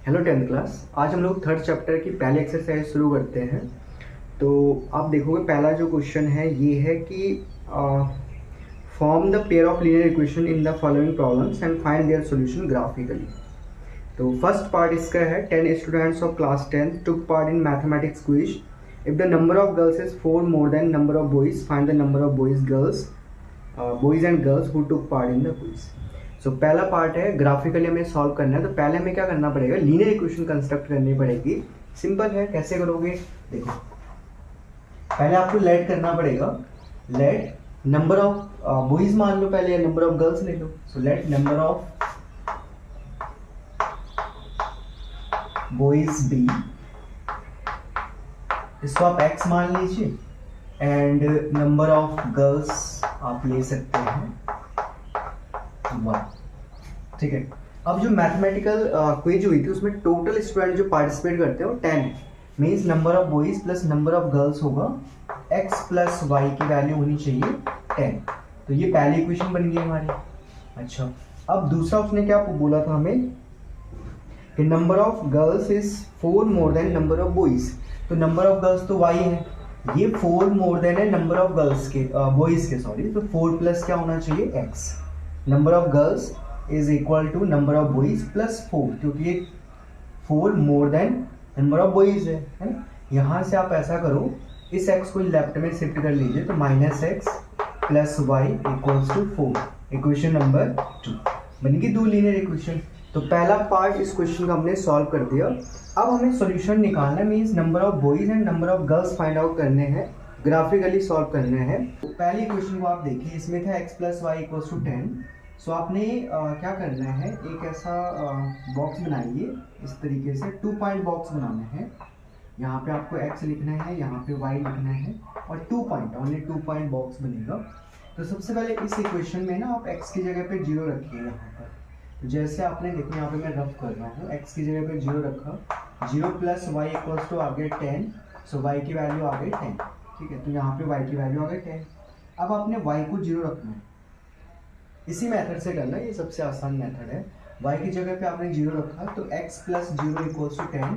Hello 10th class. आज हम लोग थर्ड चैप्टर की पहले एक्सरसाइज शुरू करते हैं। तो आप देखोगे पहला जो क्वेश्चन है ये है कि form the pair of linear equation in the following problems and find their solution graphically. तो फर्स्ट पार्ट इसका है 10 students of class 10 took part in mathematics quiz. If the number of girls is 4 more than number of boys, find the number of boys and girls who took part in the quiz. So पहला part है graphically हमें solve करना है। तो पहले हमें क्या करना पड़ेगा, लीनियर इक्वेशन कंस्ट्रक्ट करनी पड़ेगी। सिंपल है, कैसे करोगे देखो। पहले आपको लेट करना पड़ेगा, लेट नंबर ऑफ बॉयज मान लो पहले, नंबर ऑफ गर्ल्स ले लो। So let number of boys be, इसको आप x मान लीजिए, एंड नंबर ऑफ गर्ल्स आप ले सकते हैं 1। ठीक है। अब जो मैथमेटिकल क्विज हुई थी उसमें टोटल स्टूडेंट जो पार्टिसिपेट करते हैं वो 10 है। Means number of boys plus number of girls होगा, x प्लस वाई की वैल्यू होनी चाहिए 10। तो ये पहली इक्वेशन बन गई हमारी। अच्छा, अब दूसरा उसने क्या बोला था हमें कि number of girls is 4 more than number of boys. तो नंबर ऑफ गर्ल्स तो y है, ये 4 मोर देन है नंबर ऑफ गर्ल्स के बॉयज के, सॉरी। तो 4 प्लस क्या होना चाहिए x। Number of girls is equal to number of boys plus 4, क्योंकि ये 4 more than number of boys है ना। यहाँ से आप ऐसा करो, इस x को लेफ्ट में शिफ्ट कर लीजिए, तो -x plus Y equals to 4। Equation number 2 बनेगी, 2 लीनियर इक्वेशन। तो पहला पार्ट इस क्वेश्चन का हमने सॉल्व कर दिया। अब हमें सॉल्यूशन निकालना है, means number of boys and number of girls find out करने हैं, ग्राफिकली सॉल्व करने हैं। तो पहली क्वेश्चन को आप देखिए, इसमें था x plus Y equals to 10। So आपने क्या करना है, एक ऐसा बॉक्स बनाइए इस तरीके से, 2 पॉइंट बॉक्स बनाना है। यहाँ पे आपको x लिखना है, यहाँ पे y लिखना है, और 2 पॉइंट, ओनली 2 पॉइंट बॉक्स बनेगा। तो सबसे पहले इस इक्वेशन में ना आप x की जगह पे 0 रखिए यहाँ पर। तो जैसे आपने देखो यहाँ पे मैं रफ कर रहा हूँ, x की जगह पे 0 रखा, 0 प्लस वाई इक्वल्स टू आ गया 10। सो y की वैल्यू आ गई 10। ठीक है, तो यहाँ पे y की वैल्यू आ गई 10। अब आपने y को 0 रखना है, इसी मेथड से करना, ये सबसे आसान मेथड है। y की जगह पे आपने 0 रखा, तो x plus 0 equals to 10।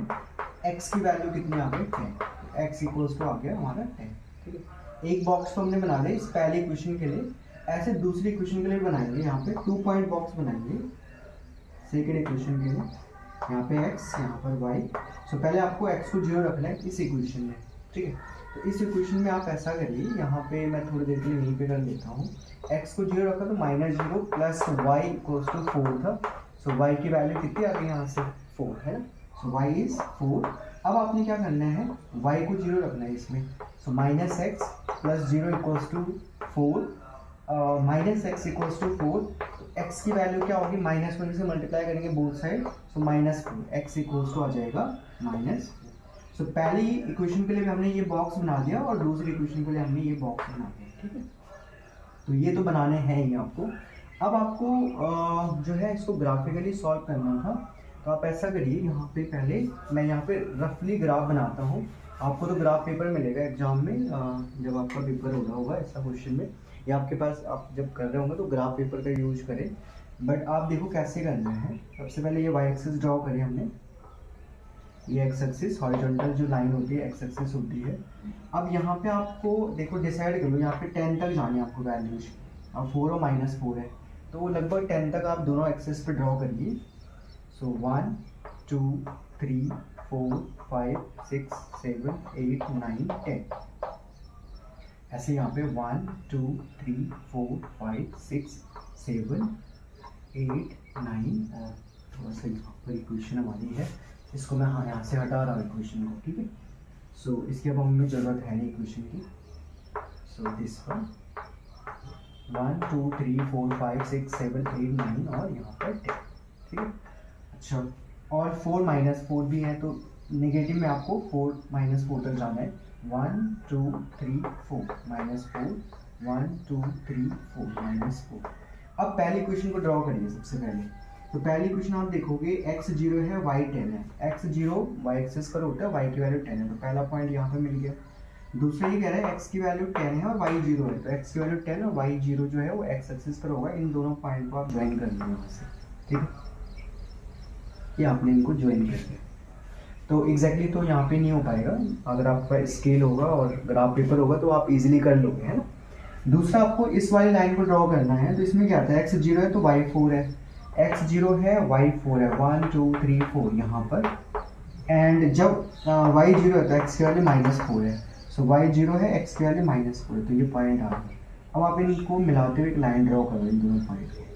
x की वैल्यू कितनी आ गई 10, x इक्वल्स टू आ गया हमारा 10। ठीक है, एक बॉक्स तो हमने बना लिया इस पहले इक्वेशन के लिए। ऐसे दूसरी इक्वेशन के लिए बनाएंगे, यहाँ पे 2 पॉइंट बॉक्स बनाएंगे सेकेंड इक्वेशन के लिए। यहाँ पे x, यहाँ पर y। सो पहले आपको x को 0 रखना है इस इक्वेशन में। ठीक है, तो इस इक्वेशन में आप ऐसा करिए, यहाँ पे मैं थोड़ी देर के लिए यहीं पे कर देता हूँ। x को 0 रखा तो -0 प्लस y इक्वल्स टू 4 था। सो y की वैल्यू कितनी आ गई यहाँ से 4 है ना। सो y इज 4। अब आपने क्या करना है, y को 0 रखना है इसमें। So -x plus 0 equals to 4, -x equals to 4। तो x की वैल्यू क्या होगी, -1 से मल्टीप्लाई करेंगे both side, so -4, x equals to आ जाएगा -4। सो पहली इक्वेशन के लिए हमने ये बॉक्स बना दिया, और दूसरी इक्वेशन के लिए हमने ये बॉक्स बना दिया। ठीक है, तो ये तो बनाने हैं ही आपको। अब आपको जो है इसको ग्राफिकली सॉल्व करना था। तो आप ऐसा करिए, यहाँ पे पहले मैं यहाँ पे रफली ग्राफ बनाता हूँ। आपको तो ग्राफ पेपर मिलेगा एग्जाम में, जब आपका पेपर हो रहा होगा ऐसा क्वेश्चन में, या आपके पास आप जब कर रहे होंगे तो ग्राफ पेपर का यूज करें। बट आप देखो कैसे करना है। सबसे पहले ये वाई एक्सिस ड्रॉ करें हमने, ये एक्स एक्सिस हॉरिजॉन्टल जो लाइन होती है एक्स एक्सिस होती है। अब यहाँ पे आपको देखो डिसाइड करो, यहाँ पे 10 तक जाने हैं आपको वैल्यूज। अब 4 और -4 है, तो लगभग 10 तक आप दोनों एक्सिस पे ड्रॉ करिए। सो 1 2 3 4 5 6 7 8 9 10। ऐसे यहाँ पे 1 2 3 4 5 6 7 8 9, और थोड़ा सा यहाँ पर इक्वेशन हमारी है, इसको मैं यहाँ से हटा रहा हूँ इक्वेशन को। ठीक है, सो इसके अब हमें ज़रूरत है नहीं इक्वेशन की। सो दिस वन 1 2 3 4 5 6 7 8 9, और यहाँ पर 10। ठीक है, अच्छा, और 4 -4 भी है, तो नेगेटिव में आपको 4 -4 तक जाना है। 1 2 3 4 -4, 1 2 3 4 -4। अब पहली इक्वेशन को ड्रॉ करिए सबसे पहले। तो पहली क्वेश्चन आप देखोगे x 0 है y 10 है, x 0 y एक्सिस पर होता है, y की वैल्यू 10 है, तो पहला पॉइंट यहाँ पे मिल गया। दूसरा ये कह रहा है x की वैल्यू 10 है और y 0 है, तो x की वैल्यू 10 और y 0 जो है वो x एक्सिस पर होगा। इन दोनों पॉइंट को आप ज्वाइन कर लीजिए यहाँ से। ठीक है, कि आपने इनको ज्वाइन कर दिया। तो एग्जैक्टली तो यहाँ पे नहीं हो पाएगा, अगर आपका स्केल होगा और ग्राफ पेपर होगा तो आप इजीली कर लोगे, है ना। दूसरा आपको इस वाली लाइन को ड्रॉ करना है, तो इसमें क्या आता है, x0 है तो y4 है, x0 है y4 है, 1 2 3 4 यहाँ पर, एंड जब y0 है तो x की वैल्यू -4 है, सो y0 है x की वैल्यू -4 है, तो ये पॉइंट आ गया। अब आप इनको मिलाते हुए एक लाइन ड्रॉ करो इन दोनों पॉइंट को,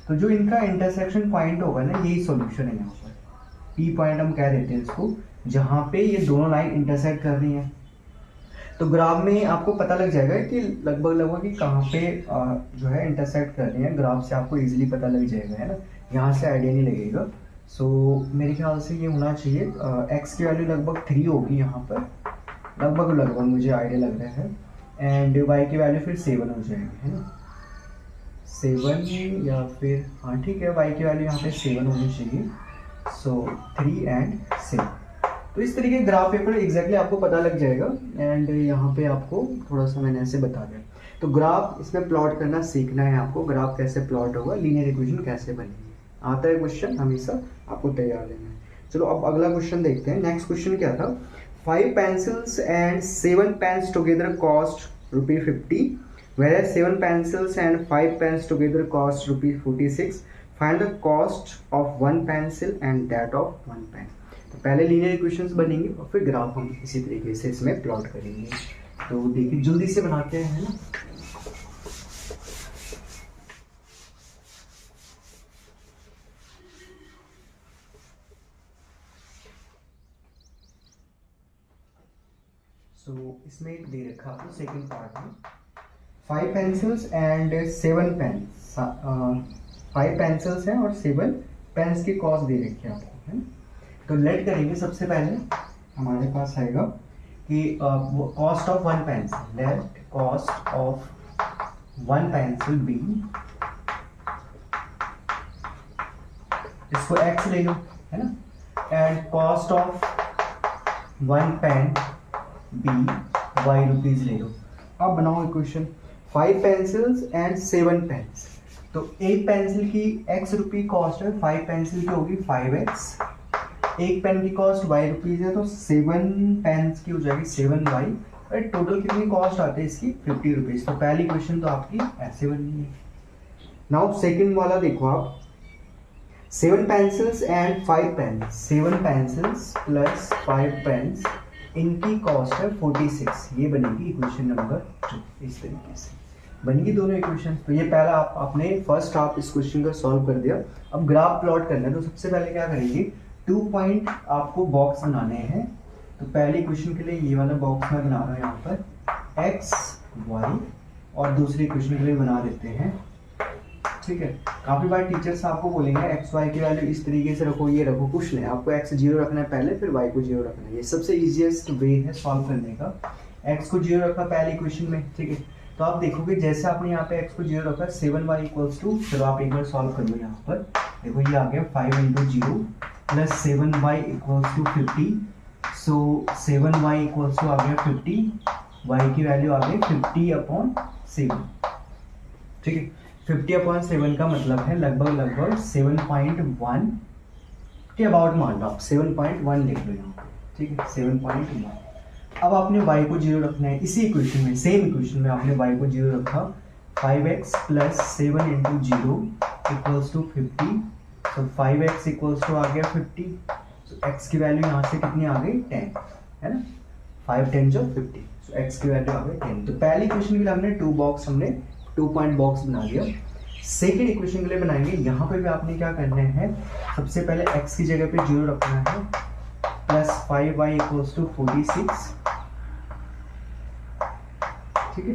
तो जो इनका इंटरसेक्शन पॉइंट होगा ना, यही सॉल्यूशन है यहाँ पर, P पॉइंट हम कह देते हैं इसको, जहाँ पे ये दोनों लाइन इंटरसेक्ट कर रही हैं। तो ग्राफ में आपको पता लग जाएगा कि लगभग कि कहाँ पे जो है इंटरसेक्ट कर रही है, ग्राफ से आपको इजीली पता लग जाएगा, है ना, यहाँ से आइडिया नहीं लगेगा। सो मेरे ख्याल से ये होना चाहिए, x की वैल्यू लगभग 3 होगी यहाँ पर, लगभग मुझे आइडिया लग रहा है, एंड y की वैल्यू फिर 7 हो जाएगी, है ना, 7 या फिर हाँ ठीक है, y की वैल्यू यहाँ पे 7 होनी चाहिए, सो 3 एंड 7। तो इस तरीके ग्राफ पेपर एग्जैक्टली आपको पता लग जाएगा, एंड यहाँ पे आपको थोड़ा सा मैंने ऐसे बता दिया। तो ग्राफ इसमें प्लॉट करना सीखना है आपको, ग्राफ कैसे प्लॉट होगा, लीनियर इक्वेशन कैसे बनेगी, आता है क्वेश्चन, हमेशा आपको तैयार रहना है। चलो अब अगला क्वेश्चन देखते हैं। नेक्स्ट क्वेश्चन क्या था, 5 pencils and 7 pens together cost ₹50, whereas 7 pencils and 5 pens together cost ₹46. Find the cost of 1 pencil and that of 1 pen. तो पहले लीनियर इक्वेशंस बनेंगे और फिर ग्राफ हम इसी तरीके से इसमें प्लॉट करेंगे। तो देखिए जल्दी से बनाते हैं, है ना। इसमें एक दे रखा आपको सेकंड पार्ट में 5 पेंसिल्स एंड 7 पेन्स, 5 पेंसिल्स हैं और 7 पेन्स की कॉस्ट दे रखी है आपको, है ना। तो लेट करेंगे, सबसे पहले हमारे पास आएगा कि cost of 1 pencil, let cost of 1 pencil B, इसको x ले लो, है ना, and cost of 1 pen B ₹y ले लो। अब बनाओ इक्वेशन, 5 पेंसिल्स एंड 7 पेन्स, तो एक पेंसिल की x रुपये कॉस्ट है, 5 पेंसिल की होगी 5x, एक पेन की कॉस्ट ₹y है, तो 7 पेन्स की हो जाएगी 7y, और टोटल कितनी कॉस्ट आती है इसकी ₹50। तो पहली क्वेश्चन तो आपकी ऐसे बननी है। नाउ सेकंड वाला देखो आप, 7 pencils and 5 pens, 7 pencils plus 5 pens, इनकी कॉस्ट है 46, ये बनेगी इक्वेशन नंबर 2। इस तरीके से बनेगी दोनों इक्वेशन। तो ये पहला आपने फर्स्ट हाफ इस क्वेश्चन का सॉल्व कर दिया। अब ग्राफ प्लॉट करना है, तो सबसे पहले क्या करेंगे, 2 पॉइंट आपको बॉक्स बनाने हैं। तो पहले इक्वेशन के लिए ये वाला बॉक्स मैं बना रहा हूँ यहाँ पर x y, और दूसरी इक्वेशन के लिए बना देते हैं, ठीक है। काफी बार टीचर्स आपको बोलेंगे एक्स वाई की वैल्यू इस तरीके से रखो, ये रखो, कुछ नहीं, आपको x 0 रखना है पहले, फिर y को 0 रखना है। ये सबसे इजीएस्ट वे है सॉल्व करने का। x को 0 रखा पहले इक्वेशन में, ठीक है। तो आप देखोगे जैसे आपने यहाँ पे x को 0 रखा, 7y इक्वल्स टू, चलो आप एक बार सॉल्व कर लो यहाँ पर, देखो ये आ गया 5 × 0 plus 7y equals to 50, so 7y equals to आ गया 50, y की वैल्यू आ गई 50/7, ठीक है। 50/7 का मतलब है लगभग 7.1 के अबाउट मान लो आप, 7.1 लिख लो यहाँ पे, ठीक है, 7.1। अब आपने y को 0 रखना है इसी इक्वेशन में, सेम इक्वेशन में आपने y को 0 रखा, 5x प्लस 7 × 0 इक्वल्स टू 50, तो 5x इक्वल्स टू आ गया 50, तो x की वैल्यू यहाँ से कितनी आ गई 10, है ना, 5 10 जो 50, तो x की वैल्यू आ गई 10। तो पहली इक्वेशन के लिए हमने 2 पॉइंट बॉक्स बना दिया। सेकेंड इक्वेशन के लिए बनाएंगे, यहाँ पे भी आपने क्या करना है, सबसे पहले x की जगह पे 0 रखना है, प्लस 5y इक्वल्स टू 46, ठीक है।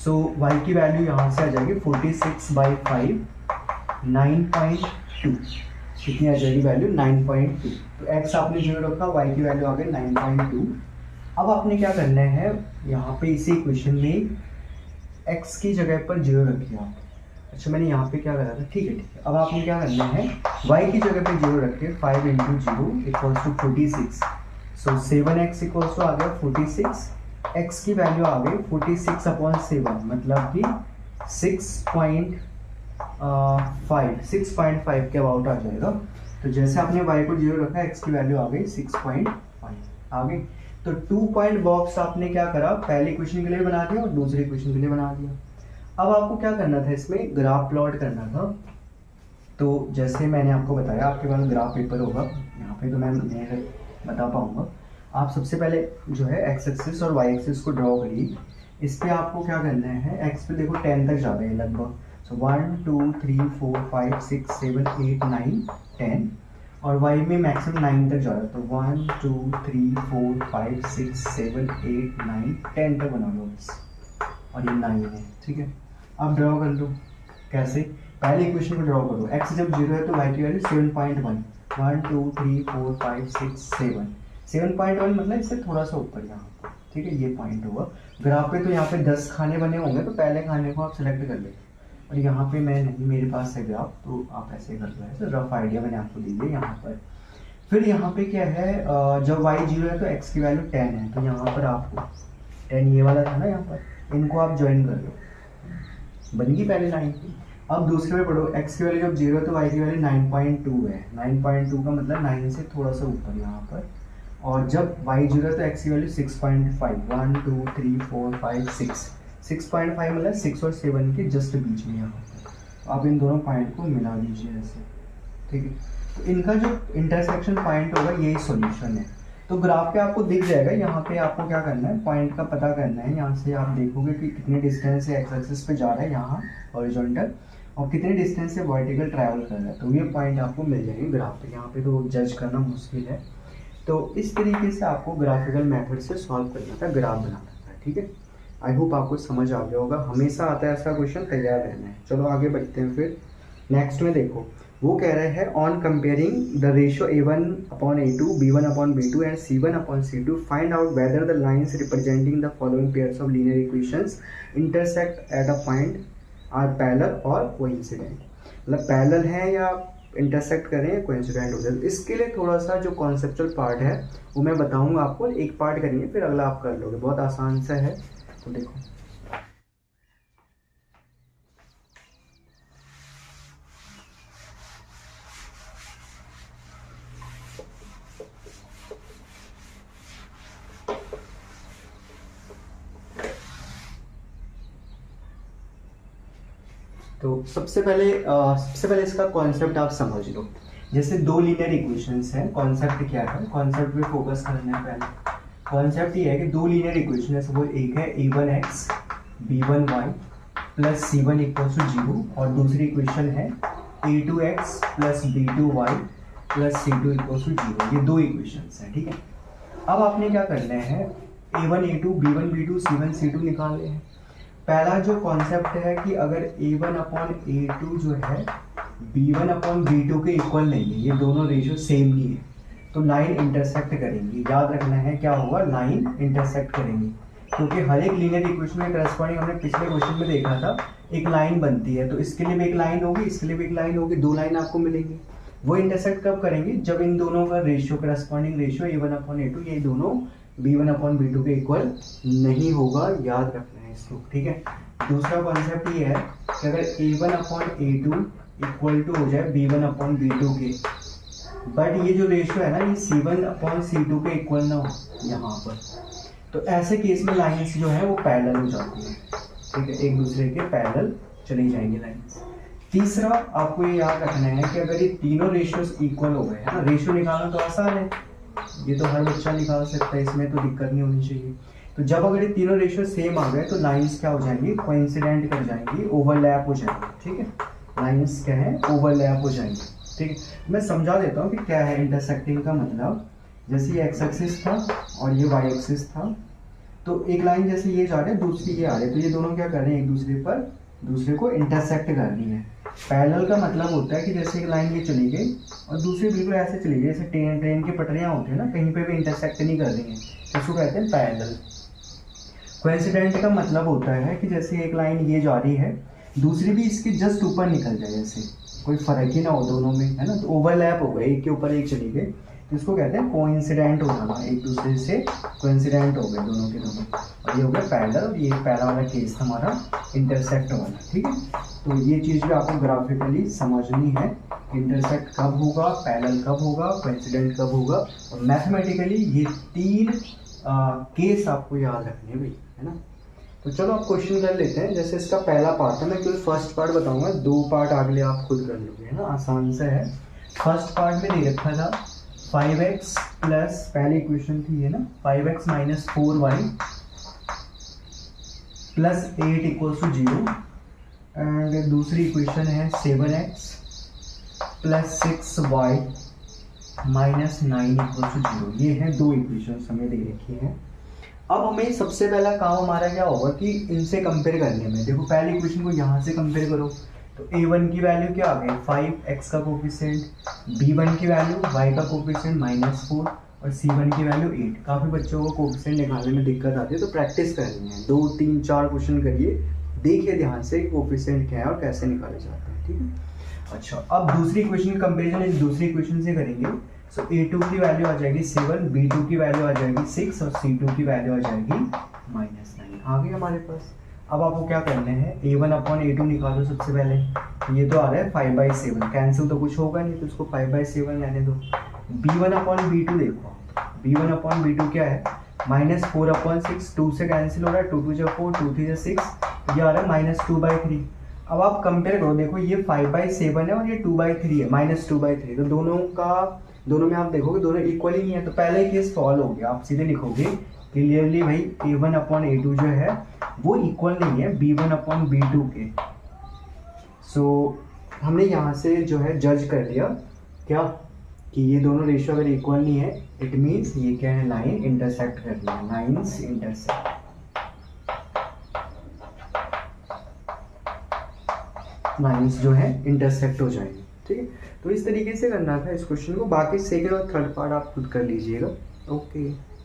सो y की वैल्यू यहाँ से आ जाएगी 46/5, 9.2, कितनी आ जाएगी वैल्यू 9.2। तो x आपने 0 रखा, y की वैल्यू आ गई 9.2। अब आपने क्या करना है, यहाँ पे इसी इक्वेशन में x की जगह पर 0 रखिए आप। अच्छा मैंने यहाँ पे क्या करा था, ठीक है। अब आपने क्या करना है, y की जगह पे 0 रखिए, 5 × 0 equals to 46, so 7x equals to आ गया 46, x की वैल्यू आ गई 46/7, मतलब कि 6.5 के अबाउट आ जाएगा। तो जैसे आपने y को 0 रखा, x की वैल्यू आ गई 6.5 आ गई। तो 2 पॉइंट बॉक्स आपने क्या करा, पहले इक्वेशन के लिए बना दिया और दूसरे इक्वेशन के लिए बना दिया। अब आपको क्या करना था, इसमें ग्राफ प्लॉट करना था। तो जैसे मैंने आपको बताया, आपके पास ग्राफ पेपर होगा यहाँ पे, तो मैं बता पाऊँगा। आप सबसे पहले जो है एक्स एक्सिस और वाई एक्सिस को ड्रॉ करिए। इस पे आपको क्या करना है, एक्स पे देखो 10 तक जा रहे हैं लगभग। सो 1 2 3 4 5 6 7 8 9 10, और वाई में मैक्सिमम 9 तक जा रहा है। तो 1 2 3 4 5 6 7 8 9 10 तक बना लो बस, और ये 9 है, ठीक है। अब ड्रॉ कर लो। कैसे, पहले इक्वेशन को ड्रॉ करो। एक्स जब 0 है तो वाई की वैल्यू 7.1, 1 2 3 4 5 6 7, 7.1 मतलब इससे थोड़ा सा ऊपर यहाँ पर, ठीक है, ये पॉइंट होगा ग्राफ पे। तो यहाँ पे 10 खाने बने होंगे, तो पहले खाने को आप सेलेक्ट कर लेते, और यहाँ पे मैं नहीं, मेरे पास है ग्राफ, तो आप ऐसे कर लो। ऐसे रफ आइडिया मैंने आपको दी है यहाँ पर। फिर यहाँ पे क्या है, जब y 0 है तो x की वैल्यू 10 है, तो यहाँ पर आपको 10 ये वाला था ना, यहाँ पर इनको आप ज्वाइन कर लो, बन गई पहले लाइन की। अब दूसरे में पढ़ो, x की वैल्यू जब 0 है तो y की वैल्यू 9.2 है। 9.2 का मतलब 9 से थोड़ा सा ऊपर यहाँ पर। और जब y 0 है तो x की वैल्यू 6.5, 1 2 3 4 5 6, 6.5 मतलब 6 और 7 के जस्ट बीच में यहाँ पर। आप इन दोनों पॉइंट को मिला दीजिए ऐसे, ठीक है। तो इनका जो इंटरसेक्शन पॉइंट होगा यही सॉल्यूशन है। तो ग्राफ पे आपको दिख जाएगा, यहाँ पे आपको क्या करना है, पॉइंट का पता करना है। यहाँ से आप देखोगे कि कितने डिस्टेंस से एक्स एक्सिस पे जा रहा है यहाँ हॉरिजॉन्टल, और कितने डिस्टेंस से वर्टिकल ट्रैवल कर रहा है, तो ये पॉइंट आपको मिल जाएंगे ग्राफ पे। यहाँ पे तो जज करना मुश्किल है। तो इस तरीके से आपको ग्राफिकल मेथड से सॉल्व करना था, ग्राफ बनाना था, ठीक है। आई होप आपको समझ आ गया होगा। हमेशा आता है ऐसा क्वेश्चन, तैयार रहना है। चलो आगे बढ़ते हैं। फिर नेक्स्ट में देखो, वो कह रहे हैं on comparing the ratio a1/a2, b1/b2 and c1/c2 find out whether the lines representing the following pairs of linear equations intersect at a point or parallel और कोइंसिडेंट। मतलब पैरेलल है या इंटरसेक्ट करें या कोइंसिडेंट हो जाए। इसके लिए थोड़ा सा जो कॉन्सेप्चुअल पार्ट है वो मैं बताऊंगा आपको, एक पार्ट करेंगे फिर अगला आप कर लोगे, बहुत आसान सा है। तो देखो, तो सबसे पहले इसका कॉन्सेप्ट आप समझ लो। जैसे दो लीनियर इक्वेशंस हैं, कॉन्सेप्ट क्या है, कॉन्सेप्ट पे फोकस करना है पहले। कॉन्सेप्ट ये है कि दो लीनियर इक्वेशन है, सपोज एक है a1x b1y plus c1 equal to 0, और दूसरी इक्वेशन है a2x plus b2y plus c2 equal to 0। ये दो इक्वेशंस हैं, ठीक है। अब आपने क्या करना है, a1 a2 b1 b2 c1 c2 निकालने हैं। पहला जो कॉन्सेप्ट है कि अगर a1/a2 जो है b1/b2 के इक्वल नहीं है, ये दोनों रेशियो सेम नहीं है, तो लाइन इंटरसेक्ट करेंगी। याद रखना है क्या होगा, लाइन इंटरसेक्ट करेंगी, क्योंकि हर एक लीनियर इक्वेशन में करस्पॉन्डिंग हमने पिछले क्वेश्चन में देखा था, एक लाइन बनती है। तो इसके लिए भी एक लाइन होगी, इसके लिए भी एक लाइन होगी, दो लाइन आपको मिलेंगी। वो इंटरसेक्ट कब करेंगे, जब इन दोनों का रेशियो, करस्पॉन्डिंग रेशियो a1/a2 ये दोनों b1/b2 के इक्वल नहीं होगा। याद रखना है इसको, ठीक है। दूसरा कॉन्सेप्ट ये है कि अगर a1/a2 इक्वल टू हो जाए b1/b2 के, बट ये जो रेशियो है ना, ये c1/c2 के इक्वल ना हो यहाँ पर, तो ऐसे केस में लाइंस जो है वो पैरेलल हो जाती है, ठीक है, एक दूसरे के पैरेलल चली जाएंगी लाइंस। तीसरा आपको ये याद रखना है कि अगर ये तीनों रेशियोस इक्वल हो गए, है ना, रेशियो निकालना तो आसान है, ये तो हर बच्चा निकाल सकता है, इसमें तो दिक्कत नहीं होनी चाहिए। तो जब अगर ये तीनों रेशियो सेम आ गए तो लाइंस क्या हो जाएंगी, कोइंसिडेंट कर जाएंगी, ओवरलैप हो जाएंगी, ठीक है। लाइंस क्या है, ओवरलैप हो जाएंगी, ठीक है। मैं समझा देता हूँ कि क्या है इंटरसेक्टिंग का मतलब। जैसे ये एक्स एक्सिस था और ये वाई एक्सिस था, तो एक लाइन जैसे ये जा रही है, दूसरी ये आ रही है, तो ये दोनों क्या कर रहे हैं, एक दूसरे को इंटरसेक्ट कर रही है। पैरेलल का मतलब होता है कि जैसे एक लाइन ये चली गई और दूसरी बिल्कुल ऐसे चली गई, जैसे ट्रेन की पटरियाँ होती है ना, कहीं पे भी इंटरसेक्ट नहीं कर रही हैं, इसको कहते हैं पैरेलल। कोइंसिडेंट का मतलब होता है कि जैसे एक लाइन ये जा रही है, दूसरी भी इसके जस्ट ऊपर निकल जाए, जैसे कोई फर्क ही ना हो दोनों में, है ना, तो ओवरलैप हो गए, एक के ऊपर एक चली गई, तो इसको कहते हैं कोइंसिडेंट हो जाना, एक दूसरे से कोइंसिडेंट हो गए दोनों के दोनों, और ये हो गया पैरेलल, और ये पहला वाला केस हमारा इंटरसेक्ट वाला। ठीक है, तो ये चीज़ भी आपको ग्राफिकली समझनी है, इंटरसेक्ट कब होगा, पैरेलल कब होगा, कोइंसिडेंट कब होगा, और मैथमेटिकली ये 3 केस आपको याद रखने हैं भाई, है ना। तो चलो आप क्वेश्चन कर लेते हैं। जैसे इसका पहला पार्ट है, मैं केवल फर्स्ट पार्ट बताऊंगा, 2 पार्ट अगले आप खुद कर लोगे, है ना, आसान से है। फर्स्ट पार्ट में दे रखा था 5x प्लस, पहली इक्वेशन थी ये ना, 5x minus 4y plus 8 equals to 0, and दूसरी इक्वेशन है 7x plus 6y minus 9 equals to 0। ये हैं 2 इक्वेशन हमें दे रखी हैं। अब हमें सबसे पहला काम हमारा क्या होगा कि इनसे कंपेयर करने में, देखो पहली इक्वेशन को यहाँ से कंपेयर करो, तो a1 की वैल्यू क्या आ गई 5x का कोफिशिएंट, b1 की वैल्यू y का कोफिशिएंट -4 और c1 की वैल्यू 8। काफ़ी बच्चों को कोफिशिएंट निकालने में दिक्कत आती है, तो प्रैक्टिस करनी है, 2 3 4 क्वेश्चन करिए, देखिए ध्यान से कोफिशिएंट क्या है और कैसे निकाले जाते हैं। ठीक है, अच्छा अब दूसरी इक्वेशन की कंपेरिजन इस दूसरी इक्वेशन से करेंगे। सो a2 की वैल्यू आ जाएगी 7, b2 की वैल्यू आ जाएगी 6 और c2 की वैल्यू आ जाएगी -9। आ गई हमारे पास। अब आपको क्या करना है, a1 अपॉन a2 निकालो सबसे पहले, ये तो आ रहा है 5/7, कैंसिल तो कुछ होगा नहीं, तो इसको 5/7 रहने दो। b1 अपॉन b2 देखो, b1 अपॉन b2 क्या है, -4/6, 2 से कैंसिल हो रहा है, 2 2 जा 4, 2 3 जा 6, ये आ रहा है -2/3। अब आप कंपेयर करो, देखो ये 5/7 है और ये 2/3 है, -2/3, तो दोनों में आप देखोगे दोनों इक्वल ही नहीं है, तो पहले केस सॉल्व हो गया। आप सीधे लिखोगे क्लियरली भाई a1 अपॉन a2 जो है वो इक्वल नहीं है b1 अपॉन b2 के। सो हमने यहाँ से जो है जज कर लिया क्या कि ये दोनों रेशियो अगर इक्वल नहीं है, इट मीन्स ये क्या है, लाइन इंटरसेक्ट कर रही है, लाइन्स इंटरसेक्ट, लाइन्स जो है इंटरसेक्ट हो जाएंगी। ठीक है, तो इस तरीके से करना था इस क्वेश्चन को, बाकी सेकंड और थर्ड पार्ट आप खुद कर लीजिएगा। ओके।